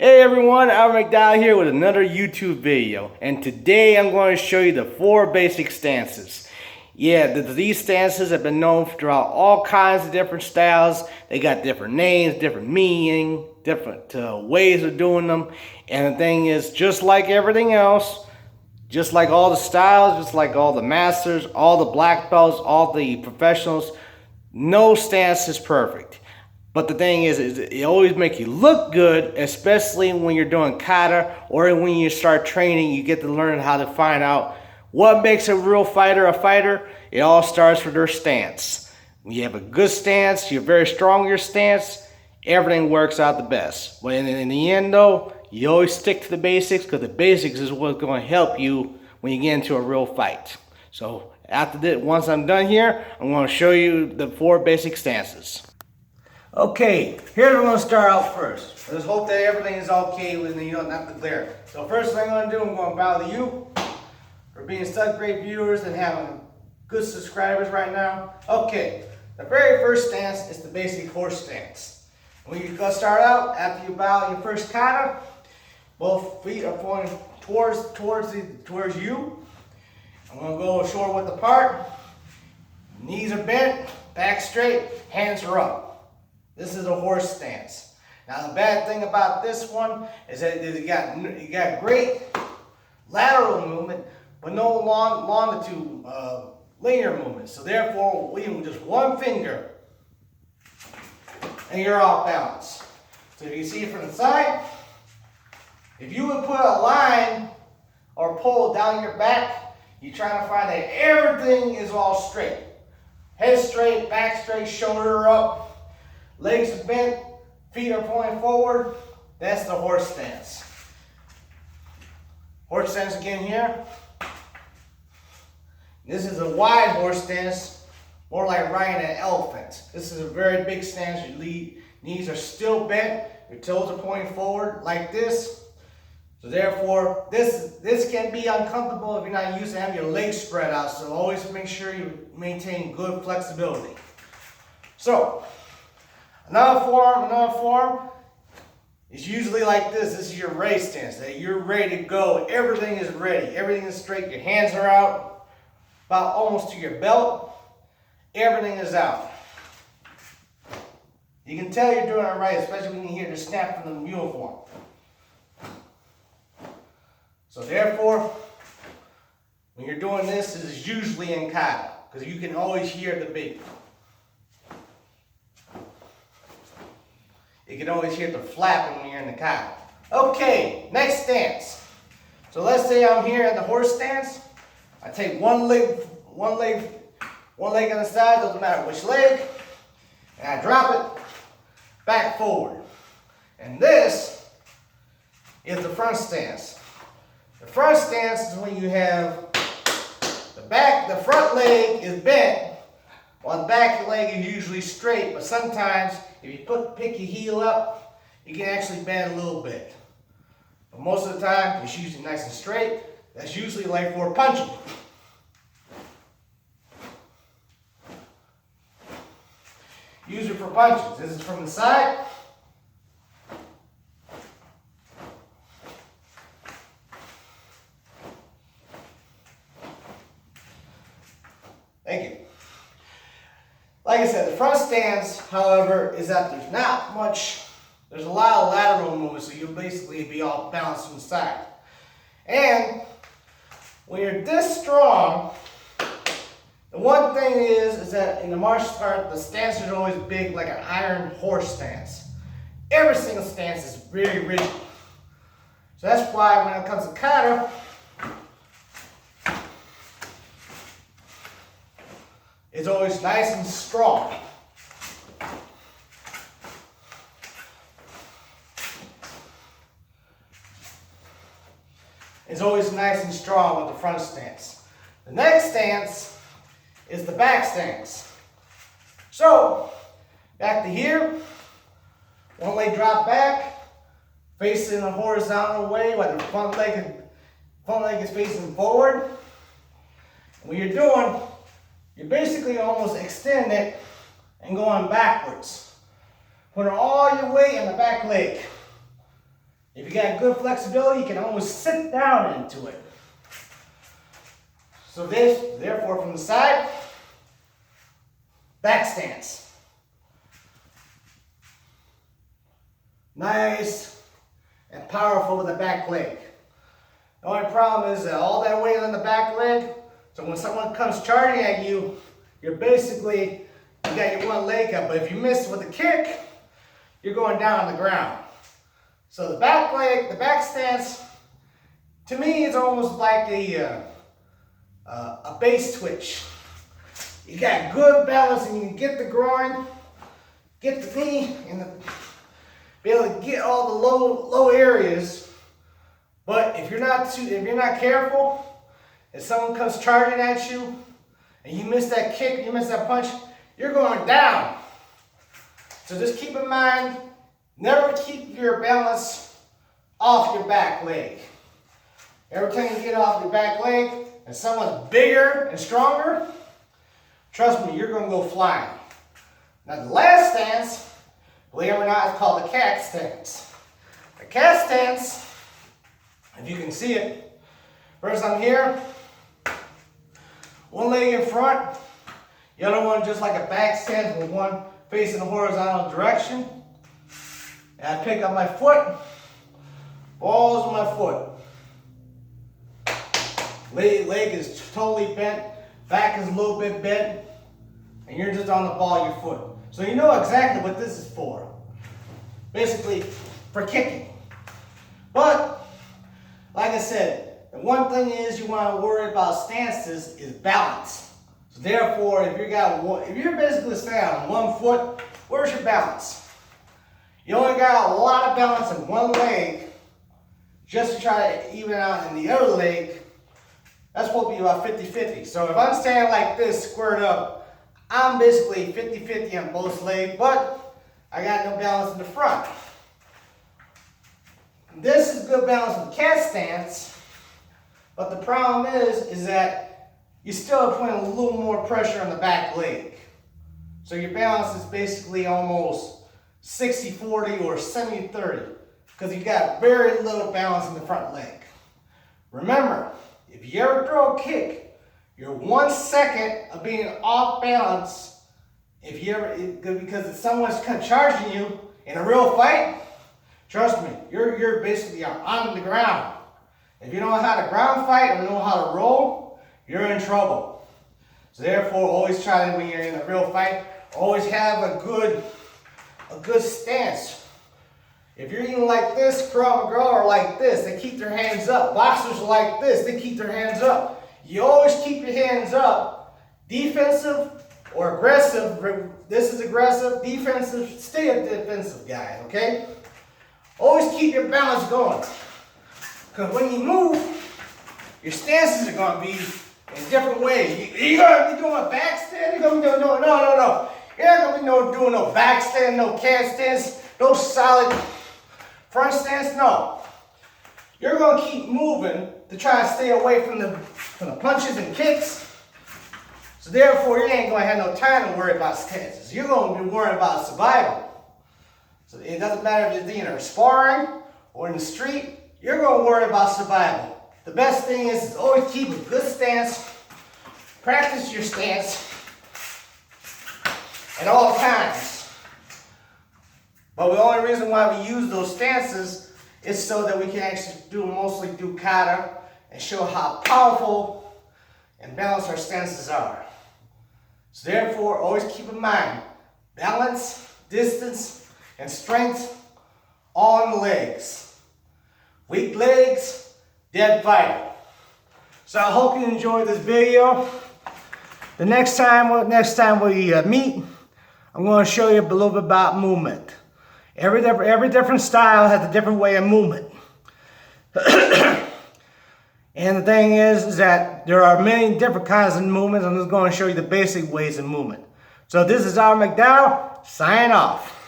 Hey everyone, Albert McDowell here with another YouTube video, and today I'm going to show you the 4 basic stances. Yeah, these stances have been known throughout all kinds of different styles. They got different names, different meaning, different ways of doing them. And the thing is, just like everything else, just like all the styles, just like all the masters, all the black belts, all the professionals, no stance is perfect. But the thing is it always makes you look good, especially when you're doing kata or when you start training. You get to learn how to find out what makes a real fighter a fighter. It all starts with their stance. When you have a good stance, you're very strong in your stance, everything works out the best. But in the end though, you always stick to the basics, because the basics is what's going to help you when you get into a real fight. So after this, once I'm done here, I'm going to show you the 4 basic stances. Okay, here's what I'm going to start out first. Let's hope that everything is okay with you, not the glare. So first thing I'm going to do, I'm going to bow to you for being such great viewers and having good subscribers right now. Okay, the very first stance is the basic horse stance. When you go start out, after you bow your first kata, both feet are pointing towards you. I'm going to go shoulder width apart. Knees are bent, back straight, hands are up. This is a horse stance. Now the bad thing about this one is that you got great lateral movement, but no longitude linear movement. So therefore, with just one finger, and you're off balance. So if you see it from the side, if you would put a line or pole down your back, you're trying to find that everything is all straight. Head straight, back straight, shoulder up. Legs are bent, feet are pointing forward. That's the horse stance. Horse stance again here. This is a wide horse stance, more like riding an elephant. This is a very big stance. Your knees are still bent, your toes are pointing forward like this. So therefore, this can be uncomfortable if you're not used to having your legs spread out. So always make sure you maintain good flexibility. So, another form is usually like this. This is your ready stance, that you're ready to go. Everything is ready. Everything is straight. Your hands are out, about almost to your belt. Everything is out. You can tell you're doing it right, especially when you hear the snap from the uniform. So therefore, when you're doing this is usually in kata, because you can always hear the beat. You can always hear the flapping when you're in the kata. Okay, next stance. So let's say I'm here at the horse stance. I take one leg on the side, doesn't matter which leg, and I drop it back forward. And this is the front stance. The front stance is when you have the front leg is bent, while the back leg is usually straight, but sometimes if you pick your heel up, you can actually bend a little bit. But most of the time, it's usually nice and straight. That's usually like for punching. Use it for punches. This is from the side. Thank you. Like I said, the front stance, however, is that there's a lot of lateral movement, so you'll basically be all balanced from the side. And when you're this strong, the one thing is that in the martial art, the stance is always big, like an iron horse stance. Every single stance is very rigid. So that's why when it comes to kata, it's always nice and strong. It's always nice and strong with the front stance. The next stance is the back stance. So, back to here, one leg drop back, facing a horizontal way, while the front leg is facing forward. What you're doing, you're basically almost extending it and going backwards. Put all your weight in the back leg. If you got good flexibility, you can almost sit down into it. So therefore, from the side, back stance. Nice and powerful with the back leg. The only problem is that all that weight on the back leg, so when someone comes charging at you, you're basically, you got your one leg up, but if you miss with a kick, you're going down on the ground. So the back leg, the back stance, to me is almost like a base twitch. You got good balance and you can get the groin, get the knee, and be able to get all the low areas. But if you're not careful, if someone comes charging at you and you miss that kick, you miss that punch, you're going down. So just keep in mind, never keep your balance off your back leg. Every time you get off your back leg and someone's bigger and stronger, trust me, you're going to go flying. Now the last stance, believe it or not, is called the cat stance. The cat stance, if you can see it, first I'm here, one leg in front, the other one just like a back stance with one facing the horizontal direction. And I pick up my foot, balls of my foot. Leg is totally bent, back is a little bit bent, and you're just on the ball of your foot. So you know exactly what this is for. Basically, for kicking. But, like I said, the one thing is you want to worry about stances is balance. So therefore, if you're basically standing on one foot, where's your balance? You only got a lot of balance in one leg, just to try to even out in the other leg. That's supposed to be about 50-50. So if I'm standing like this, squared up, I'm basically 50-50 on both legs, but I got no balance in the front. This is good balance in the cat stance, but the problem is that you still are putting a little more pressure on the back leg. So your balance is basically almost 60-40 or 70-30, because you got very little balance in the front leg. Remember, if you ever throw a kick, you're 1 second of being off balance. Because if someone's charging you in a real fight, trust me, you're basically on the ground. If you don't know how to ground fight or know how to roll, you're in trouble. So therefore, always try to, when you're in a real fight, always have a good stance. If you're even like this, Krav Maga are like this, they keep their hands up. Boxers are like this, they keep their hands up. You always keep your hands up. Defensive or aggressive, this is aggressive, defensive, stay a defensive guy, okay? Always keep your balance going. Because when you move, your stances are going to be in different ways. You're going to be doing a back stand, you're going to be doing, no. You're not going to be doing no back stand, no cat stance, no solid front stance, no. You're going to keep moving to try to stay away from the punches and kicks. So therefore, you ain't going to have no time to worry about stances. You're going to be worrying about survival. So it doesn't matter if you're either sparring or in the street, you're going to worry about survival. The best thing is always keep a good stance, practice your stance at all times. But the only reason why we use those stances is so that we can actually mostly do kata and show how powerful and balanced our stances are. So therefore, always keep in mind, balance, distance, and strength all in the legs. Weak legs, dead fighter. So I hope you enjoyed this video. The next time we meet, I'm going to show you a little bit about movement. Every different style has a different way of movement. And the thing is that there are many different kinds of movements. I'm just going to show you the basic ways of movement. So this is R. McDowell, signing off.